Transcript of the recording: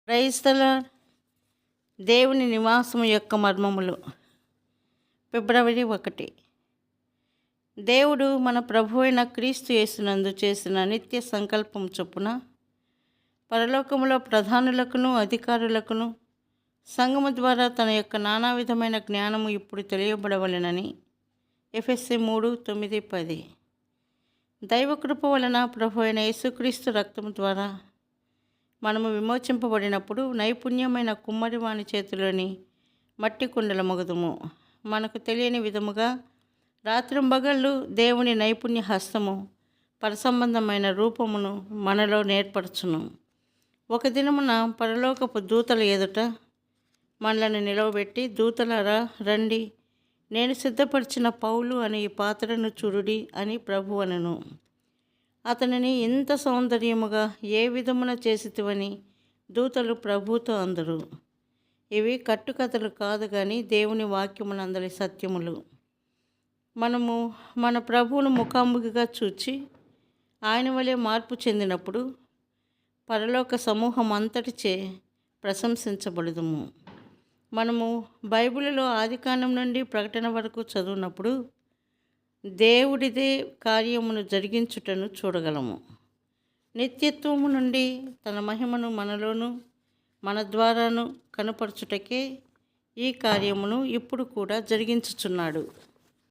క్రైస్తల దేవుని నివాసము యొక్క మర్మములు. ఫిబ్రవరి 1. దేవుడు మన ప్రభువైన క్రీస్తు యేసునందు చేసిన నిత్య సంకల్పం చొప్పున పరలోకములో ప్రధానులకును అధికారులకును సంఘము ద్వారా తన యొక్క నానా విధమైన జ్ఞానము ఇప్పుడు తెలియబడవలెనని ఎఫెసీ 3:9-10. దైవకృప వలన ప్రభు అయిన యేసుక్రీస్తు రక్తము ద్వారా మనము విమోచింపబడినప్పుడు నైపుణ్యమైన కుమ్మరివాని చేతిలోని మట్టి కుండల మగుదుము. మనకు తెలియని విధముగా రాత్రింబగళ్ళు దేవుని నైపుణ్య హస్తము పరసంబంధమైన రూపమును మనలో నేర్పరచును. ఒక దినమున పరలోకపు దూతల ఎదుట మనలను నిలవబెట్టి, దూతలారా రండి, నేను సిద్ధపరిచిన పౌలు అనే ఈ పాత్రను చూడుడి అని ప్రభు అనెను. అతనిని ఇంత సౌందర్యముగా ఏ విధమున చేసితివని దూతలు ప్రభుతో అందరు. ఇవి కట్టుకథలు కాదు కానీ దేవుని వాక్యమునందలి సత్యములు. మనము మన ప్రభువును ముఖాముఖిగా చూచి ఆయన వలె మార్పు చెందినప్పుడు పరలోక సమూహం అంతటిచే ప్రశంసించబడుదుము. మనము బైబిలులో ఆదికాండం నుండి ప్రకటన వరకు చదువునప్పుడు దేవుడిదే కార్యమును జరిగించుటను చూడగలము. నిత్యత్వము నుండి తన మహిమను మనలోను మన ద్వారాను కనుపరచుటకే ఈ కార్యమును ఇప్పుడు కూడా జరిగించుచున్నాడు.